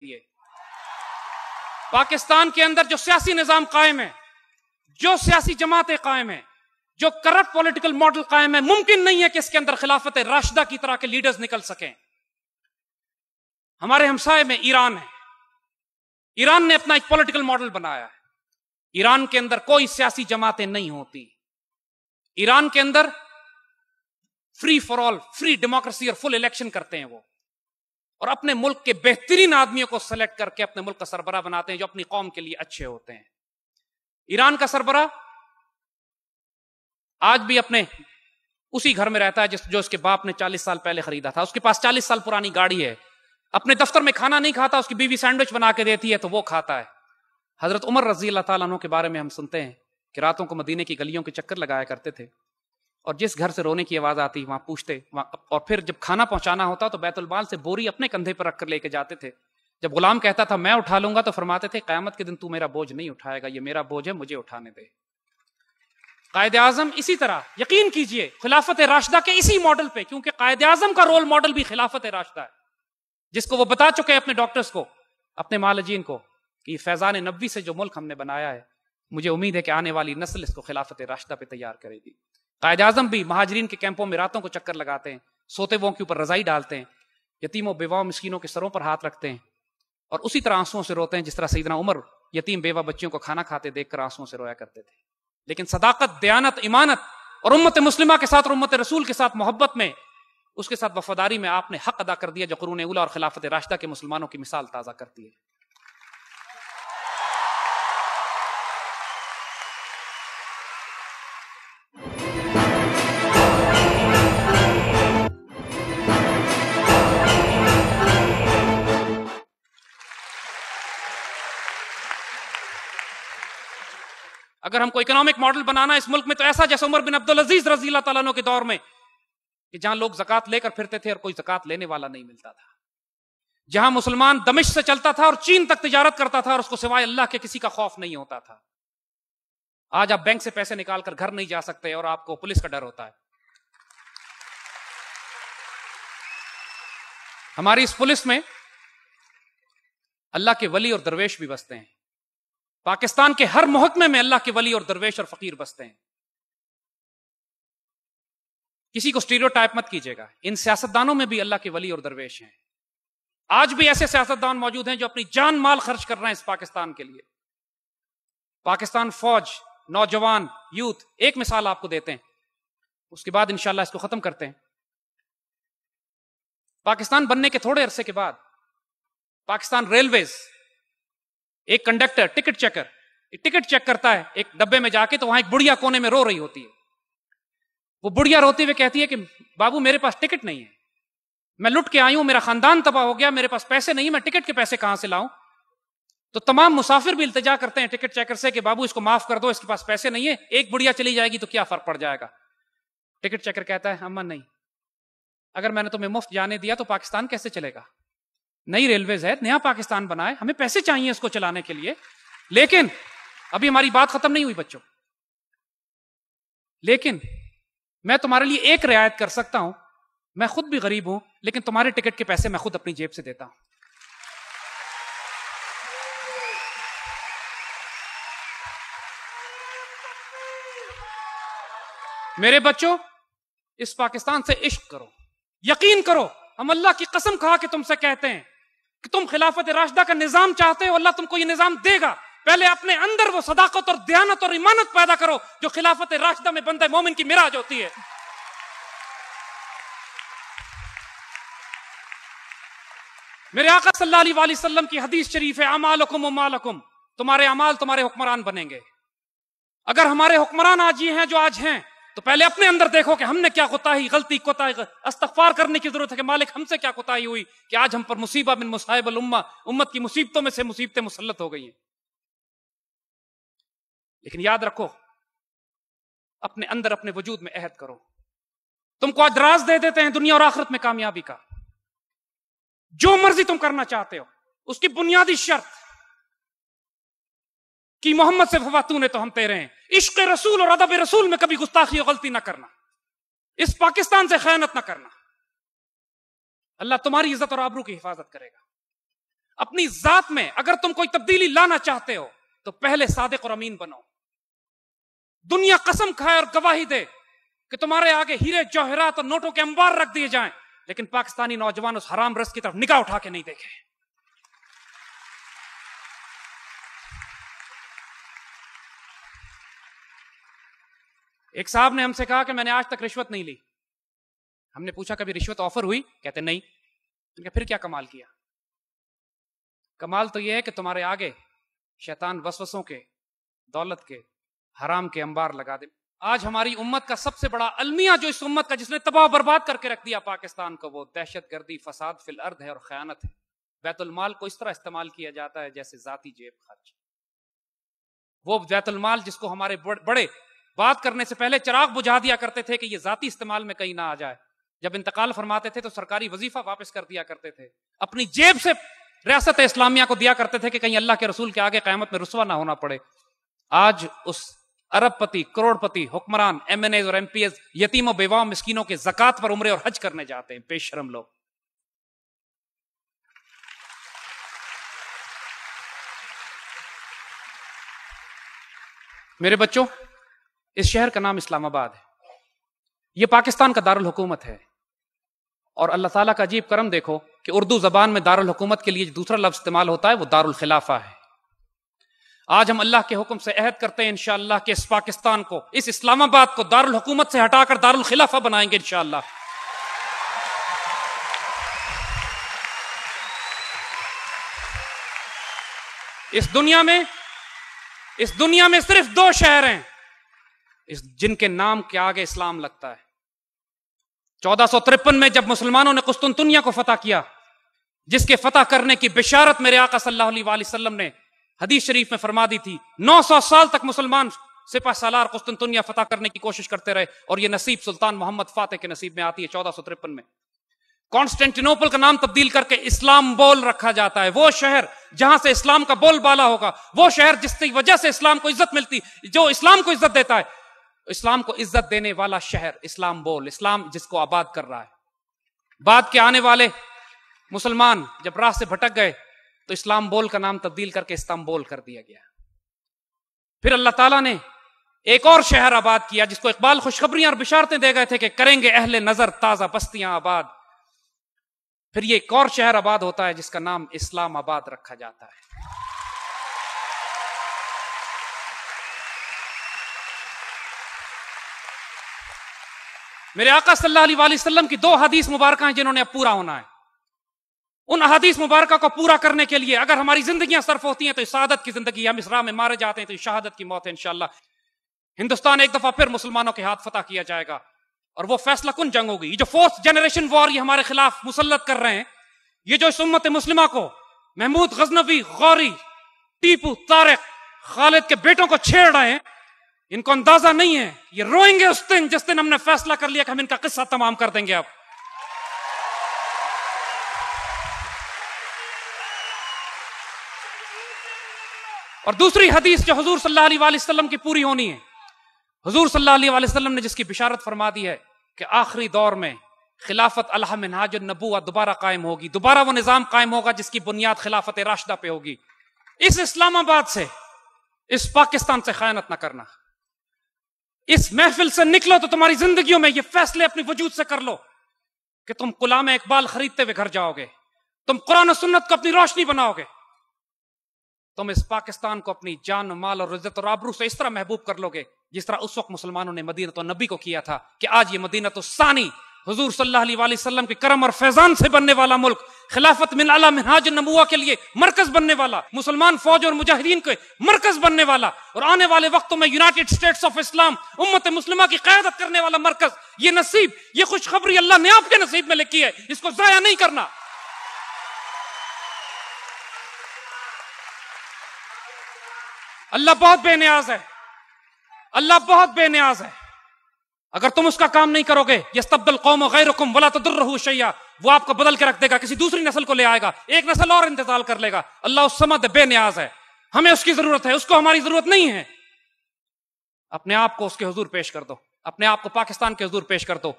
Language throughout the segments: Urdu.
لیے پاکستان کے اندر جو سیاسی نظام قائم ہے، جو سیاسی جماعتیں قائم ہیں، جو کرپٹ پولیٹیکل ماڈل قائم ہے، ممکن نہیں ہے کہ اس کے اندر خلافت راشدہ کی طرح کے لیڈرز نکل سکیں۔ ہمارے ہمسائے میں ایران ہے، ایران نے اپنا ایک پولیٹیکل ماڈل بنایا ہے۔ ایران کے اندر کوئی سیاسی جماعتیں نہیں ہوتی، ایران کے اندر free for all, free democracy اور فل الیکشن کرتے ہیں وہ، اور اپنے ملک کے بہترین آدمیوں کو سلیکٹ کر کے اپنے ملک کا سربراہ بناتے ہیں جو اپنی قوم کے لیے اچھے ہوتے ہیں۔ ایران کا سربراہ آج بھی اپنے اسی گھر میں رہتا ہے جو اس کے باپ نے 40 سال پہلے خریدا تھا، اس کے پاس 40 سال پرانی گاڑی ہے، اپنے دفتر میں کھانا نہیں کھاتا، اس کی بیوی سینڈوچ بنا کے دیتی ہے تو وہ کھاتا ہے۔ حضرت عمر رضی اللہ تعالیٰ عنہ کے بارے میں ہم سنتے ہیں کہ راتوں کو مدینے کی گلیوں کے چکر لگایا کرتے تھے، اور جس گھر سے رونے کی آواز آتی وہاں پوچھتے، اور پھر جب کھانا پہنچانا ہوتا تو بیت المال سے بوری اپنے کندھے پر رکھ کر لے کے جاتے تھے۔ جب غلام کہتا تھا میں اٹھا لوں گا تو فرماتے تھے قیامت کے دن تو میرا بوجھ نہیں اٹھائے گا، یہ میرا بوجھ ہے، مجھے اٹھانے دے۔ قائد اعظم اسی طرح، یقین کیجئے خلافت راشدہ کے اسی ماڈل پہ، کیونکہ قائد اعظم کا رول ماڈل بھی خلافت راشدہ ہے، جس کو وہ بتا چکے ہیں اپنے ڈاکٹرز کو، اپنے معالجین کو، کہ فیضان نبوی سے جو ملک ہم نے بنایا ہے، مجھے امید ہے کہ آنے والی نسل اس کو خلافت راشدہ پہ تیار کرے گی۔ قائد اعظم بھی مہاجرین کے کیمپوں میں راتوں کو چکر لگاتے ہیں، سوتے ووں کے اوپر رضائی ڈالتے ہیں، یتیموں بیواؤں مسکینوں کے سروں پر ہاتھ رکھتے ہیں، اور اسی طرح آنسوؤں سے روتے ہیں جس طرح سیدنا عمر یتیم بیوہ بچیوں کو کھانا کھاتے دیکھ کر آنسوؤں سے رویا کرتے تھے۔ لیکن صداقت، دیانت، ایمانت اور امت مسلمہ کے ساتھ اور امت رسول کے ساتھ محبت میں، اس کے ساتھ وفاداری میں آپ نے حق ادا کر دیا جو قرون اولیٰ اور خلافت راشدہ کے مسلمانوں کی مثال تازہ کرتی ہے۔ اگر ہم کو اکنامک ماڈل بنانا اس ملک میں تو ایسا جیسے عمر بن عبدالعزیز رضی اللہ تعالیٰ عنہ کے دور میں، کہ جہاں لوگ زکوٰۃ لے کر پھرتے تھے اور کوئی زکوٰۃ لینے والا نہیں ملتا تھا، جہاں مسلمان دمشق سے چلتا تھا اور چین تک تجارت کرتا تھا اور اس کو سوائے اللہ کے کسی کا خوف نہیں ہوتا تھا۔ آج آپ بینک سے پیسے نکال کر گھر نہیں جا سکتے اور آپ کو پولیس کا ڈر ہوتا ہے۔ ہماری اس پولیس میں اللہ کے ولی اور درویش بھی بستے ہیں، پاکستان کے ہر محکمے میں اللہ کے ولی اور درویش اور فقیر بستے ہیں۔ کسی کو اسٹیریوٹائپ مت کیجیے گا، ان سیاستدانوں میں بھی اللہ کے ولی اور درویش ہیں۔ آج بھی ایسے سیاستدان موجود ہیں جو اپنی جان مال خرچ کر رہے ہیں اس پاکستان کے لیے۔ پاکستان فوج، نوجوان، یوتھ، ایک مثال آپ کو دیتے ہیں، اس کے بعد انشاءاللہ اس کو ختم کرتے ہیں۔ پاکستان بننے کے تھوڑے عرصے کے بعد پاکستان ریلویز، ایک conductor ticket checker ticket check کرتا ہے ایک ڈبے میں جا کے، تو وہاں ایک بڑھیا کونے میں رو رہی ہوتی ہے۔ وہ بڑھیا روتی ہوئے کہتی ہے کہ بابو میرے پاس ٹکٹ نہیں ہے، میں لٹ کے آئی ہوں، میرا خاندان تباہ ہو گیا، میرے پاس پیسے نہیں، میں ٹکٹ کے پیسے کہاں سے لاؤں؟ تو تمام مسافر بھی التجا کرتے ہیں ٹکٹ چیکر سے کہ بابو اس کو معاف کر دو، اس کے پاس پیسے نہیں ہے، ایک بڑھیا چلی جائے گی تو کیا فرق پڑ جائے گا؟ ٹکٹ چیکر کہتا ہے اماں نہیں، اگر میں نے تمہیں مفت جانے دیا تو پاکستان کیسے چلے گا؟ نئی ریلویز ہے، نیا پاکستان بنا ہے، ہمیں پیسے چاہیے اس کو چلانے کے لیے۔ لیکن ابھی ہماری بات ختم نہیں ہوئی بچوں، لیکن میں تمہارے لیے ایک رعایت کر سکتا ہوں، میں خود بھی غریب ہوں لیکن تمہارے ٹکٹ کے پیسے میں خود اپنی جیب سے دیتا ہوں۔ میرے بچوں، اس پاکستان سے عشق کرو، یقین کرو، ہم اللہ کی قسم کھا کے تم سے کہتے ہیں کہ تم خلافت راشدہ کا نظام چاہتے ہو، اللہ تم کو یہ نظام دے گا۔ پہلے اپنے اندر وہ صداقت اور دیانت اور ایمانت پیدا کرو جو خلافت راشدہ میں بندہ مومن کی معراج ہوتی ہے۔ میرے آقا صلی اللہ علیہ وآلہ وسلم کی حدیث شریف ہے، اعمالکم ومالکم، تمہارے اعمال تمہارے حکمران بنیں گے۔ اگر ہمارے حکمران آج یہ ہیں جو آج ہیں، تو پہلے اپنے اندر دیکھو کہ ہم نے کیا کوتاہی، غلطی، کوتاہی، استغفار کرنے کی ضرورت ہے کہ مالک ہم سے کیا کوتاہی ہوئی کہ آج ہم پر مصیبہ من مصائب الامہ، امت کی مصیبتوں میں سے مصیبتیں مسلط ہو گئی ہیں۔ لیکن یاد رکھو، اپنے اندر اپنے وجود میں عہد کرو۔ تم کو آج راز دے دیتے ہیں دنیا اور آخرت میں کامیابی کا، جو مرضی تم کرنا چاہتے ہو، اس کی بنیادی شرط کہ محمد سے وفاتون ہے تو ہم تیرے ہیں، عشق رسول اور ادب رسول میں کبھی گستاخی اور غلطی نہ کرنا، اس پاکستان سے خیانت نہ کرنا، اللہ تمہاری عزت اور آبرو کی حفاظت کرے گا۔ اپنی ذات میں اگر تم کوئی تبدیلی لانا چاہتے ہو تو پہلے صادق اور امین بنو. دنیا قسم کھائے اور گواہی دے کہ تمہارے آگے ہیرے جوہرات اور نوٹوں کے انبار رکھ دیے جائیں، لیکن پاکستانی نوجوان اس حرام رزق کی طرف نگاہ اٹھا کے نہیں دیکھے. ایک صاحب نے ہم سے کہا کہ میں نے آج تک رشوت نہیں لی. ہم نے پوچھا کبھی رشوت آفر ہوئی؟ کہتے نہیں. پھر کیا کمال کیا؟ کمال تو یہ ہے کہ تمہارے آگے شیطان وسوسوں کے، دولت کے، حرام کے انبار لگا دے. آج ہماری امت کا سب سے بڑا المیہ جو اس امت کا جس نے تباہ و برباد کر کے رکھ دیا پاکستان کو، وہ دہشت گردی، فساد فی الارض ہے اور خیانت ہے. بیت المال کو اس طرح استعمال کیا جاتا ہے جیسے ذاتی جیب خرچ. وہ بیت المال جس کو ہمارے بڑے بات کرنے سے پہلے چراغ بجھا دیا کرتے تھے کہ یہ ذاتی استعمال میں کہیں نہ آ جائے، جب انتقال فرماتے تھے تو سرکاری وظیفہ واپس کر دیا کرتے تھے، اپنی جیب سے ریاست اسلامیہ کو دیا کرتے تھے کہ کہیں اللہ کے رسول کے آگے قیامت میں رسوا نہ ہونا پڑے. آج اس ارب پتی، کروڑ پتی حکمران، ایم این ایز اور ایم پی ایز یتیم و بیواں مسکینوں کے زکات پر عمرے اور حج کرنے جاتے ہیں. بے شرم لوگ. میرے بچوں، اس شہر کا نام اسلام آباد ہے. یہ پاکستان کا دارالحکومت ہے، اور اللہ تعالیٰ کا عجیب کرم دیکھو کہ اردو زبان میں دارالحکومت کے لیے جو دوسرا لفظ استعمال ہوتا ہے وہ دارالخلافہ ہے. آج ہم اللہ کے حکم سے عہد کرتے ہیں انشاءاللہ کہ اس پاکستان کو، اس اسلام آباد کو دارالحکومت سے ہٹا کر دارالخلافہ بنائیں گے انشاءاللہ. اس دنیا میں صرف 2 شہر ہیں جن کے نام کے آگے اسلام لگتا ہے. 1453 میں جب مسلمانوں نے قسطنطنیہ کو فتح کیا، جس کے فتح کرنے کی بشارت میرے آقا صلی اللہ علیہ وآلہ وسلم نے حدیث شریف میں فرما دی تھی. 900 سال تک مسلمان سپہ سالار قسطنطنیہ فتح کرنے کی کوشش کرتے رہے، اور یہ نصیب سلطان محمد فاتح کے نصیب میں آتی ہے 1453 میں. کانسٹینٹینوپل کا نام تبدیل کر کے اسلام بول رکھا جاتا ہے. وہ شہر جہاں سے اسلام کا بول بالا ہوگا، وہ شہر جس کی وجہ سے اسلام کو عزت ملتی، جو اسلام کو عزت دیتا ہے، اسلام کو عزت دینے والا شہر اسلام بول، اسلام جس کو آباد کر رہا ہے. بعد کے آنے والے مسلمان جب راہ سے بھٹک گئے تو اسلام بول کا نام تبدیل کر کے استنبول کر دیا گیا. پھر اللہ تعالیٰ نے ایک اور شہر آباد کیا جس کو اقبال خوشخبریاں اور بشارتیں دے گئے تھے کہ کریں گے اہل نظر تازہ بستیاں آباد. پھر یہ ایک اور شہر آباد ہوتا ہے جس کا نام اسلام آباد رکھا جاتا ہے. میرے آقا صلی اللہ علیہ وآلہ وسلم کی 2 حدیث مبارکہ ہیں جنہوں نے اب پورا ہونا ہے. ان حدیث مبارکہ کو پورا کرنے کے لیے اگر ہماری زندگیاں صرف ہوتی ہیں تو شہادت کی زندگی، ہم اس راہ میں مارے جاتے ہیں تو شہادت کی موت ہے انشاءاللہ. ہندوستان ایک دفعہ پھر مسلمانوں کے ہاتھ فتح کیا جائے گا، اور وہ فیصلہ کن جنگ ہوگی. یہ جو 4th جنریشن وار یہ ہمارے خلاف مسلط کر رہے ہیں، یہ جو اس امت مسلمہ کو محمود غزنوی، غوری، ٹیپو، طارق، خالد کے بیٹوں کو چھیڑ رہے ہیں، ان کو اندازہ نہیں ہے. یہ روئیں گے اس دن جس دن ہم نے فیصلہ کر لیا کہ ہم ان کا قصہ تمام کر دیں گے. اب اور دوسری حدیث جو حضور صلی اللہ علیہ وآلہ وسلم کی پوری ہونی ہے، حضور صلی اللہ علیہ وآلہ وسلم نے جس کی بشارت فرما دی ہے کہ آخری دور میں خلافت الہ منہاج النبوہ دوبارہ قائم ہوگی، دوبارہ وہ نظام قائم ہوگا جس کی بنیاد خلافت راشدہ پہ ہوگی. اس اسلام آباد سے، اس پاکستان سے خیانت نہ کرنا. اس محفل سے نکلو تو تمہاری زندگیوں میں یہ فیصلے اپنی وجود سے کر لو کہ تم غلام اقبال خریدتے ہوئے گھر جاؤ گے، تم قرآن و سنت کو اپنی روشنی بناؤ گے، تم اس پاکستان کو اپنی جان و مال اور عزت اور آبرو سے اس طرح محبوب کر لو گے جس طرح اس وقت مسلمانوں نے مدینہ النبی کو کیا تھا کہ آج یہ مدینہ الثانی حضور صلی اللہ علیہ وآلہ وسلم کے کرم اور فیضان سے بننے والا ملک، خلافت من اعلی منہاج النبوہ کے لیے مرکز بننے والا، مسلمان فوج اور مجاہدین کے مرکز بننے والا، اور آنے والے وقتوں میں یونائٹڈ اسٹیٹس آف اسلام امت مسلمہ کی قیادت کرنے والا مرکز. یہ نصیب، یہ خوشخبری اللہ نے آپ کے نصیب میں لکھی ہے، اس کو ضائع نہیں کرنا. اللہ بہت بے نیاز ہے، اللہ بہت بے نیاز ہے. اگر تم اس کا کام نہیں کرو گے، یستبدل قوم غیرکم ولا تضرہ شیئا، وہ آپ کو بدل کے رکھ دے گا، کسی دوسری نسل کو لے آئے گا، ایک نسل اور انتقال کر لے گا. اللہ اس سمد بے نیاز ہے، ہمیں اس کی ضرورت ہے، اس کو ہماری ضرورت نہیں ہے. اپنے آپ کو اس کے حضور پیش کر دو، اپنے آپ کو پاکستان کے حضور پیش کر دو.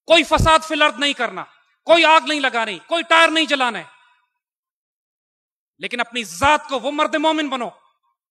کوئی فساد فی الارض نہیں کرنا، کوئی آگ نہیں لگانی، کوئی ٹائر نہیں جلانا ہے. لیکن اپنی ذات کو وہ مرد مومن بنو